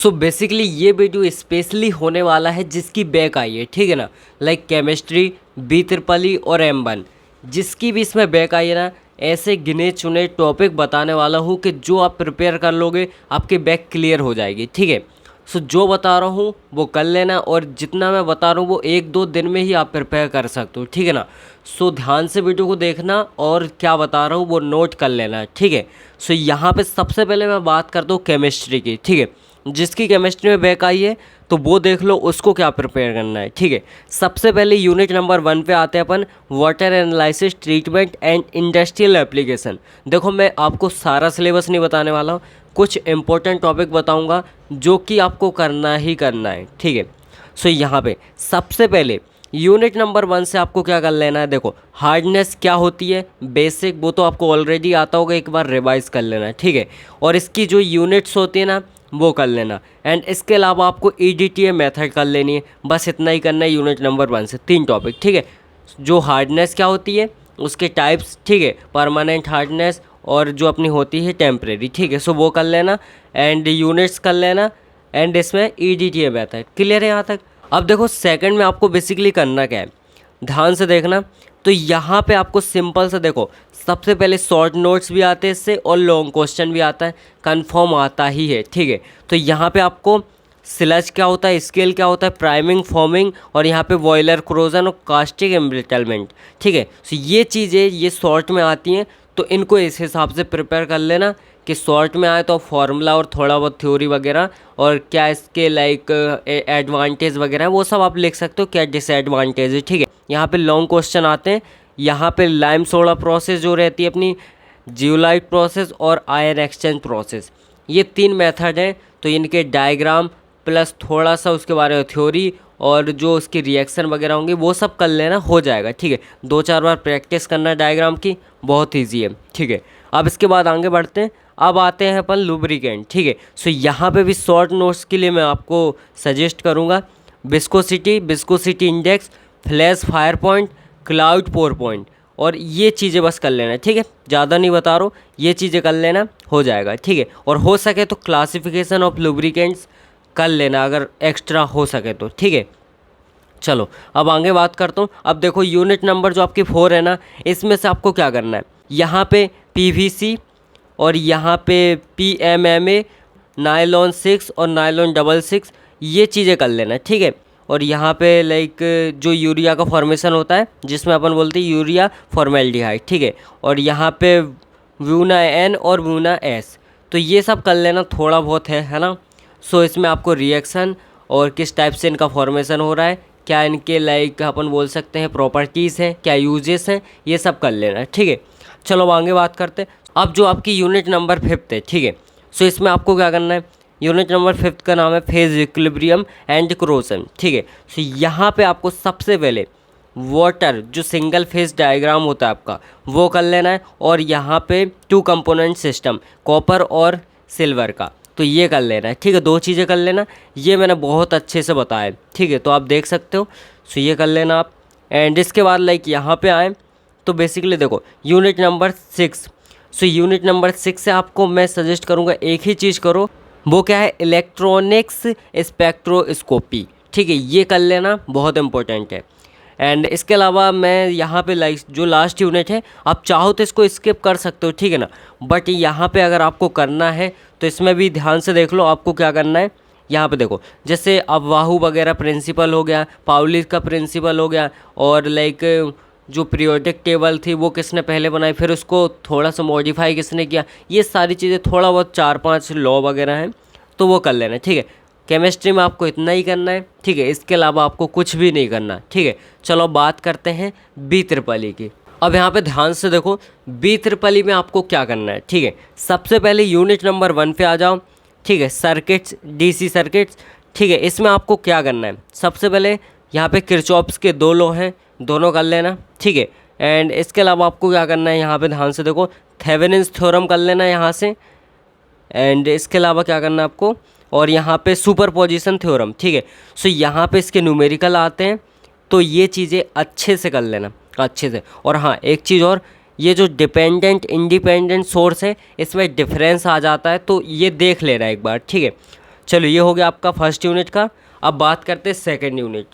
So basically ये video specially होने वाला है जिसकी बैक आई है, ठीक है ना। लाइक केमिस्ट्री, बी ट्रिपल और M1, जिसकी भी इसमें बैक आई है ना, ऐसे गिने चुने टॉपिक बताने वाला हूँ कि जो आप प्रिपेयर कर लोगे आपकी बैक क्लियर हो जाएगी, ठीक है। सो जो बता रहा हूँ वो कर लेना, और जितना मैं बता रहा हूँ वो 1-2 दिन में ही आप प्रिपेयर कर सकते हो, ठीक है ना। सो ध्यान से वीडियो को देखना और क्या बता रहा हूँ वो नोट कर लेना, ठीक है। सो यहाँ पे सबसे पहले मैं बात करता हूँ केमिस्ट्री की, ठीक है। जिसकी केमिस्ट्री में बैक आई है तो वो देख लो उसको क्या प्रिपेयर करना है, ठीक है। सबसे पहले यूनिट नंबर 1 पे आते हैं अपन, water analysis, treatment and industrial application. देखो मैं आपको सारा सिलेबस नहीं बताने वाला हूँ, कुछ इंपॉर्टेंट टॉपिक बताऊँगा जो कि आपको करना ही करना है, ठीक है। सो यहाँ पे सबसे पहले यूनिट नंबर 1 से आपको क्या कर लेना है, देखो हार्डनेस क्या होती है बेसिक, वो तो आपको ऑलरेडी आता होगा, एक बार रिवाइज कर लेना है, ठीक है। और इसकी जो यूनिट्स होती है ना वो कर लेना, एंड इसके अलावा आपको EDTA मेथड कर लेनी है। बस इतना ही करना है यूनिट नंबर 1 से, 3 टॉपिक, ठीक है। जो हार्डनेस क्या होती है, उसके टाइप्स, ठीक है, परमानेंट हार्डनेस और जो अपनी होती है टेम्परेरी, ठीक है। सो वो कर लेना एंड यूनिट्स कर लेना, एंड इसमें EDTA मेथड क्लियर है यहाँ तक। अब देखो सेकंड में आपको बेसिकली करना क्या है, ध्यान से देखना। तो यहाँ पे आपको सिंपल से देखो, सबसे पहले शॉर्ट नोट्स भी आते हैं इससे और लॉन्ग क्वेश्चन भी आता है, कंफर्म आता ही है, ठीक है। तो यहाँ पे आपको स्लज क्या होता है, स्केल क्या होता है, प्राइमिंग, फॉर्मिंग, और यहाँ पे बॉयलर क्रोजन और कास्टिक एम्ब्रिटलमेंट, ठीक है। सो ये चीज़ें ये शॉर्ट में आती हैं, तो इनको इस हिसाब से प्रिपेयर कर लेना कि शॉर्ट में आए तो फार्मूला और थोड़ा बहुत थ्योरी वगैरह, और क्या इसके लाइक एडवांटेज वगैरह वो सब आप लिख सकते हो, क्या डिसएडवांटेज है, ठीक है। यहाँ पे लॉन्ग क्वेश्चन आते हैं, यहाँ पे लाइम सोडा प्रोसेस जो रहती है अपनी, जियोलाइट प्रोसेस और आयन एक्सचेंज प्रोसेस, ये 3 मेथड हैं। तो इनके डायग्राम प्लस थोड़ा सा उसके बारे में थ्योरी और जो उसकी रिएक्शन वगैरह होंगे वो सब कर लेना, हो जाएगा, ठीक है। 2-4 बार प्रैक्टिस करना डायग्राम की, बहुत ईजी है, ठीक है। अब इसके बाद आगे बढ़ते हैं, अब आते हैं अपन लुब्रिकेंट, ठीक है। सो यहाँ पे भी शॉर्ट नोट्स के लिए मैं आपको सजेस्ट करूँगा viscosity index, flash fire point, cloud pour point, और ये चीज़ें बस कर लेना, ठीक है। ज़्यादा नहीं बता रहा हूँ, ये चीज़ें कर लेना, हो जाएगा, ठीक है। और हो सके तो क्लासिफिकेशन ऑफ लुब्रिकेंट्स कर लेना अगर एक्स्ट्रा हो सके तो, ठीक है। चलो अब आगे बात करता हूँ। अब देखो यूनिट नंबर जो आपकी 4 है ना, इसमें से आपको क्या करना है, यहाँ पे PVC और यहाँ पे PMMA, नायलॉन 6 और नायलॉन 66, ये चीज़ें कर लेना, ठीक है। और यहाँ पे लाइक जो यूरिया का फॉर्मेशन होता है जिसमें अपन बोलते हैं यूरिया फॉर्मेल्डिहाइड, ठीक है। और यहाँ पे व्यूना N और व्यूना S, तो ये सब कर लेना, थोड़ा बहुत है ना। सो इसमें आपको रिएक्शन और किस टाइप से इनका फॉर्मेशन हो रहा है, क्या इनके लाइक अपन बोल सकते हैं प्रॉपर्टीज़ हैं, क्या यूजेस हैं, ये सब कर लेना, ठीक है। चलो अब आगे बात करते हैं। अब जो आपकी यूनिट नंबर 5 है, ठीक है। सो इसमें आपको क्या करना है, यूनिट नंबर 5 का नाम है फेज इक्विलिब्रियम एंड क्रोजन, ठीक है। सो यहाँ पे आपको सबसे पहले वाटर जो सिंगल फेज डायग्राम होता है आपका वो कर लेना है, और यहाँ पे 2 कंपोनेंट सिस्टम कॉपर और सिल्वर का, तो ये कर लेना है, ठीक है। 2 चीज़ें कर लेना, ये मैंने बहुत अच्छे से बताया, ठीक है, तो आप देख सकते हो। सो ये कर लेना आप, एंड इसके बाद लाइक यहाँ पे आए तो बेसिकली देखो unit number 6। So unit number 6 से आपको मैं सजेस्ट करूँगा एक ही चीज़ करो, वो क्या है, इलेक्ट्रॉनिक्स स्पेक्ट्रोस्कोपी, ठीक है, ये कर लेना, बहुत इंपॉर्टेंट है। एंड इसके अलावा मैं यहाँ पे लाइक जो लास्ट यूनिट है आप चाहो तो इसको स्किप कर सकते हो, ठीक है ना। बट यहाँ पे अगर आपको करना है तो इसमें भी ध्यान से देख लो आपको क्या करना है। यहाँ पे देखो जैसे अब वाहू वगैरह प्रिंसिपल हो गया, पाउली का प्रिंसिपल हो गया, और लाइक जो पीरियोडिक टेबल थी वो किसने पहले बनाई, फिर उसको थोड़ा सा मॉडिफाई किसने किया, ये सारी चीज़ें थोड़ा बहुत 4-5 लॉ वगैरह हैं तो वो कर लेना, ठीक है। केमिस्ट्री में आपको इतना ही करना है, ठीक है, इसके अलावा आपको कुछ भी नहीं करना, ठीक है। चलो बात करते हैं बी ट्रिपल की। अब यहाँ पे ध्यान से देखो बी ट्रिपल में आपको क्या करना है, ठीक है। सबसे पहले यूनिट नंबर 1 पे आ जाओ, ठीक है, सर्किट्स, DC सर्किट्स, ठीक है। इसमें आपको क्या करना है, सबसे पहले यहाँ पे किरचॉफ्स के 2 लॉ हैं, दोनों कर लेना, ठीक है। एंड इसके अलावा आपको क्या करना है, यहाँ पे ध्यान से देखो थेवेनिन्स थ्योरम कर लेना यहाँ से, एंड इसके अलावा क्या करना है आपको, और यहाँ पे सुपरपोजिशन थ्योरम, ठीक है। सो यहाँ पे इसके न्यूमेरिकल आते हैं, तो ये चीज़ें अच्छे से कर लेना, अच्छे से। और हाँ एक चीज़ और, ये जो डिपेंडेंट इंडिपेंडेंट सोर्स है इसमें डिफरेंस आ जाता है, तो ये देख लेना एक बार, ठीक है। चलो ये हो गया आपका फर्स्ट यूनिट का। अब बात करते हैं सेकंड यूनिट।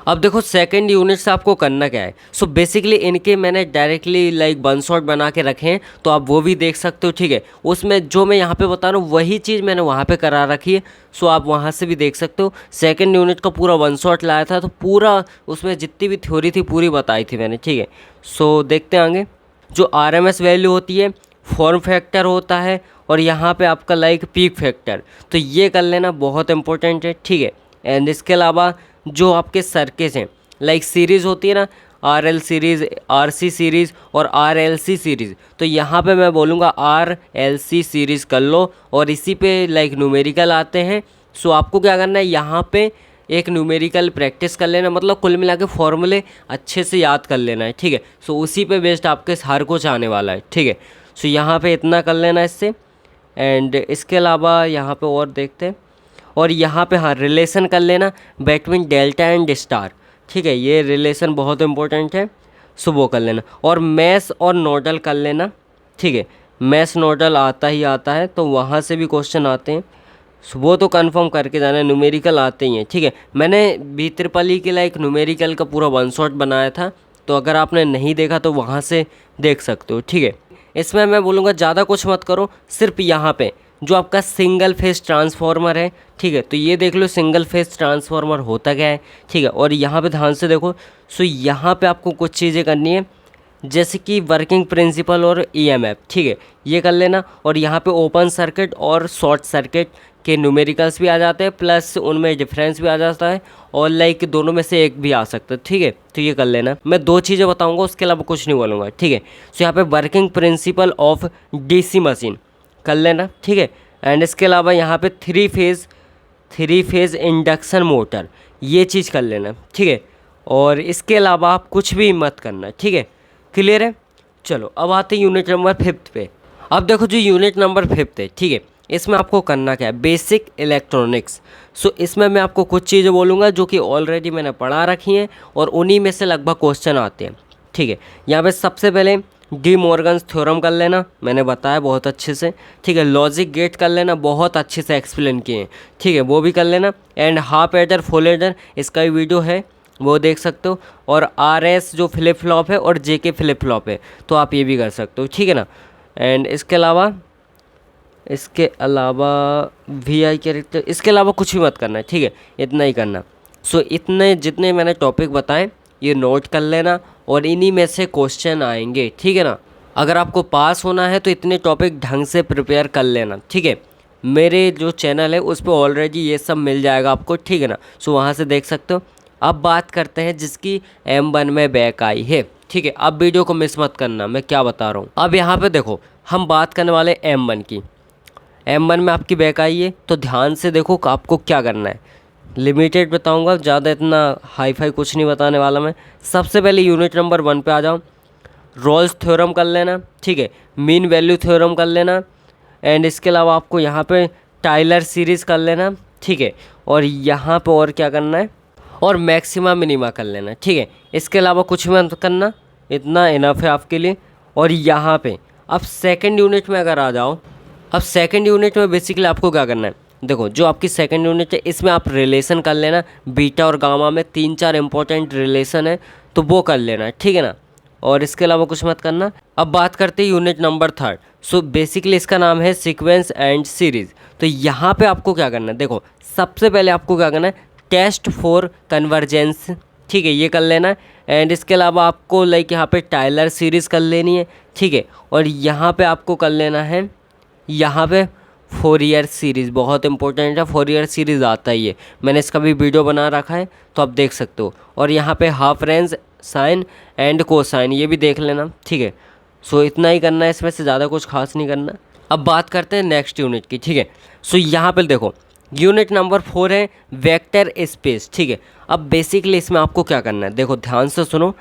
अब देखो सेकंड यूनिट से आपको करना क्या है। सो बेसिकली इनके मैंने डायरेक्टली लाइक वन शॉट बना के रखे हैं, तो आप वो भी देख सकते हो, ठीक है। उसमें जो मैं यहाँ पे बता रहा हूँ वही चीज़ मैंने वहाँ पे करा रखी है, सो आप वहाँ से भी देख सकते हो। सेकंड यूनिट का पूरा वन शॉट लाया था, तो पूरा उसमें जितनी भी थ्योरी थी पूरी बताई थी मैंने, ठीक है। सो देखते हैं आगे। जो RMS वैल्यू होती है, फॉर्म फैक्टर होता है, और यहाँ पे आपका लाइक पीक फैक्टर, तो ये कर लेना बहुत इंपॉर्टेंट है, ठीक है। एंड इसके अलावा जो आपके सर्किट हैं, लाइक सीरीज़ होती है ना, RL सीरीज़, RC सीरीज़ और RLC सीरीज़, तो यहाँ पे मैं बोलूँगा RLC सीरीज़ कर लो, और इसी पे लाइक न्यूमेरिकल आते हैं। सो आपको क्या करना है, यहाँ पे एक न्यूमेरिकल प्रैक्टिस कर लेना, मतलब कुल मिला के फॉर्मूले अच्छे से याद कर लेना है, ठीक है। सो उसी पे बेस्ड आपके हर कुछ आने वाला है, ठीक है। सो यहाँ पे इतना कर लेना इससे। एंड इसके अलावा यहाँ पे और देखते हैं, और यहाँ पे हाँ रिलेशन कर लेना बिटवीन डेल्टा एंड स्टार, ठीक है। ये रिलेशन बहुत इंपॉर्टेंट है, सो वो कर लेना। और मैश और नोडल कर लेना, ठीक है। मैश नोडल आता ही आता है, तो वहाँ से भी क्वेश्चन आते हैं, सो वो तो कंफर्म करके जाना। न्यूमेरिकल आते ही हैं, ठीक है। मैंने B3 के लाइक न्यूमेरिकल का पूरा वन शॉट बनाया था, तो अगर आपने नहीं देखा तो वहाँ से देख सकते हो, ठीक है। इसमें मैं बोलूँगा ज़्यादा कुछ मत करो, सिर्फ यहाँ पे जो आपका सिंगल फेस ट्रांसफार्मर है, ठीक है, तो ये देख लो सिंगल फेस ट्रांसफार्मर होता क्या है, ठीक है। और यहाँ पे ध्यान से देखो। सो यहाँ पे आपको कुछ चीज़ें करनी है, जैसे कि वर्किंग प्रिंसिपल और EMF, ठीक है, ये कर लेना। और यहाँ पे ओपन सर्किट और शॉर्ट सर्किट के न्यूमेरिकल्स भी आ जाते हैं, प्लस उनमें डिफरेंस भी आ जाता है, और लाइक दोनों में से एक भी आ सकता है, ठीक है। तो ये कर लेना। मैं 2 चीज़ें बताऊंगा, उसके अलावा कुछ नहीं बोलूँगा, ठीक है। सो यहाँ पे working principle of DC machine कर लेना, ठीक है। एंड इसके अलावा यहाँ पे थ्री फेज़ इंडक्शन मोटर, ये चीज़ कर लेना, ठीक है। और इसके अलावा आप कुछ भी मत करना, ठीक है। क्लियर है। चलो अब आते हैं यूनिट नंबर 5 पे। अब देखो जो यूनिट नंबर 5 है, ठीक है, इसमें आपको करना क्या है, बेसिक इलेक्ट्रॉनिक्स। सो इसमें मैं आपको कुछ चीज़ें बोलूँगा जो कि ऑलरेडी मैंने पढ़ा रखी हैं, और उन्हीं में से लगभग क्वेश्चन आते हैं, ठीक है। यहाँ पे सबसे पहले डी मॉर्गन्स थ्योरम कर लेना, मैंने बताया बहुत अच्छे से, ठीक है। लॉजिक गेट कर लेना, बहुत अच्छे से एक्सप्लेन किए हैं, ठीक है, वो भी कर लेना। And half adder full adder, इसका भी वीडियो है, वो देख सकते हो। और RS जो फ्लिप फ्लॉप है और JK फ्लिप फ्लॉप है, तो आप ये भी कर सकते हो, ठीक है ना। एंड इसके अलावा VI कैरेक्टर, इसके अलावा कुछ भी मत करना है, ठीक है, इतना ही करना। सो इतने जितने मैंने टॉपिक बताए ये नोट कर लेना, और इन्हीं में से क्वेश्चन आएंगे, ठीक है ना। अगर आपको पास होना है तो इतने टॉपिक ढंग से प्रिपेयर कर लेना, ठीक है। मेरे जो चैनल है उस पर ऑलरेडी ये सब मिल जाएगा आपको, ठीक है ना। सो वहाँ से देख सकते हो। अब बात करते हैं जिसकी M1 में बैक आई है, ठीक है। अब वीडियो को मिस मत करना, मैं क्या बता रहा हूँ। अब यहाँ पे देखो हम बात करने वाले M1 की। M1 में आपकी बैक आई है, तो ध्यान से देखो कि आपको क्या करना है। लिमिटेड बताऊंगा, ज़्यादा इतना हाई फाई कुछ नहीं बताने वाला मैं। सबसे पहले यूनिट नंबर 1 पे आ जाओ। रोल्स थ्योरम कर लेना, ठीक है। मीन वैल्यू थ्योरम कर लेना। एंड इसके अलावा आपको यहाँ पे टाइलर सीरीज़ कर लेना, ठीक है। और यहाँ पे और क्या करना है, और मैक्सिमा मिनिमा कर लेना, ठीक है। इसके अलावा कुछ मत करना, इतना इनफ है आपके लिए। और यहाँ पे अब सेकंड यूनिट में अगर आ जाओ, अब सेकंड यूनिट में बेसिकली आपको क्या करना है, देखो जो आपकी सेकंड यूनिट है इसमें आप रिलेशन कर लेना, बीटा और गामा में 3-4 इंपॉर्टेंट रिलेशन है, तो वो कर लेना, ठीक है ना। और इसके अलावा कुछ मत करना। अब बात करते हैं यूनिट नंबर 3। सो बेसिकली इसका नाम है सीक्वेंस एंड सीरीज़। तो यहाँ पे आपको क्या करना है, देखो सबसे पहले आपको क्या करना है, टेस्ट फॉर कन्वर्जेंस, ठीक है, ये कर लेना है। एंड इसके अलावा आपको लाइक यहाँ पे टाइलर सीरीज़ कर लेनी है, ठीक है। और यहाँ पे आपको कर लेना है, यहाँ पे फोरियर सीरीज़ बहुत इंपॉर्टेंट है, फोरियर सीरीज़ आता ही है, मैंने इसका भी वीडियो बना रखा है, तो आप देख सकते हो। और यहाँ पे half range, sine and cosine, ये भी देख लेना, ठीक है। सो इतना ही करना है, इसमें से ज़्यादा कुछ खास नहीं करना। अब बात करते हैं नेक्स्ट यूनिट की, ठीक है। सो यहाँ पर देखो यूनिट नंबर 4 है वेक्टर स्पेस, ठीक है। अब बेसिकली इसमें आपको क्या करना है, देखो ध्यान से सुनो।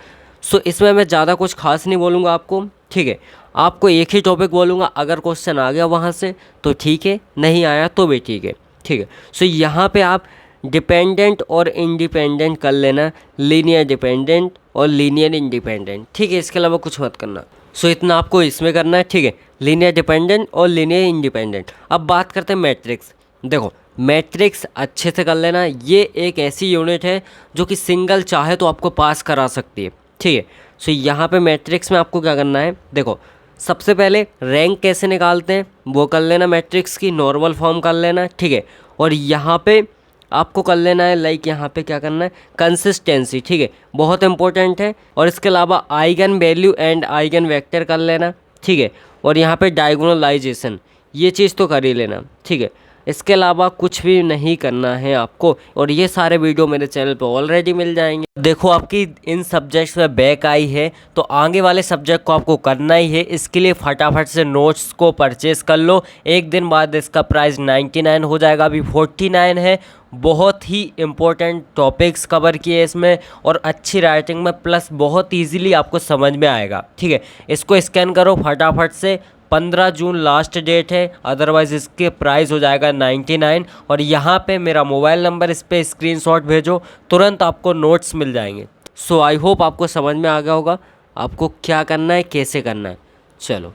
सो इसमें मैं ज़्यादा कुछ खास नहीं बोलूँगा आपको, ठीक है। आपको एक ही टॉपिक बोलूँगा, अगर क्वेश्चन आ गया वहाँ से तो ठीक है, नहीं आया तो भी ठीक है, ठीक है। सो यहाँ पे आप डिपेंडेंट और इंडिपेंडेंट कर लेना, लीनियर डिपेंडेंट और लीनियर इंडिपेंडेंट, ठीक है। इसके अलावा कुछ मत करना। सो इतना आपको इसमें करना है, ठीक है, लीनियर डिपेंडेंट और लीनियर इंडिपेंडेंट। अब बात करते हैं मैट्रिक्स। देखो मैट्रिक्स अच्छे से कर लेना। ये एक ऐसी यूनिट है जो कि सिंगल चाहे तो आपको पास करा सकती है, ठीक है। सो यहाँ पे मैट्रिक्स में आपको क्या करना है, देखो सबसे पहले रैंक कैसे निकालते हैं वो कर लेना, मैट्रिक्स की नॉर्मल फॉर्म कर लेना, ठीक है। और यहाँ पे आपको कर लेना है लाइक यहाँ पे क्या करना है, कंसिस्टेंसी, ठीक है, बहुत इंपॉर्टेंट है। और इसके अलावा eigen value and eigen vector कर लेना, ठीक है। और यहाँ पे डायगोनलाइजेशन, ये चीज़ तो कर ही लेना, ठीक है। इसके अलावा कुछ भी नहीं करना है आपको, और ये सारे वीडियो मेरे चैनल पे ऑलरेडी मिल जाएंगे। देखो आपकी इन सब्जेक्ट्स में बैक आई है तो आगे वाले सब्जेक्ट को आपको करना ही है। इसके लिए फटाफट से नोट्स को परचेज़ कर लो। एक दिन बाद इसका प्राइस 99 हो जाएगा, अभी 49 है। बहुत ही इम्पोर्टेंट टॉपिक्स कवर किए इसमें और अच्छी राइटिंग में, प्लस बहुत ईजीली आपको समझ में आएगा, ठीक है। इसको स्कैन करो फटाफट से। 15 जून लास्ट डेट है, अदरवाइज़ इसके प्राइस हो जाएगा 99। और यहाँ पे मेरा मोबाइल नंबर, इस पर स्क्रीनशॉट भेजो, तुरंत आपको नोट्स मिल जाएंगे। सो आई होप आपको समझ में आ गया होगा आपको क्या करना है, कैसे करना है। चलो।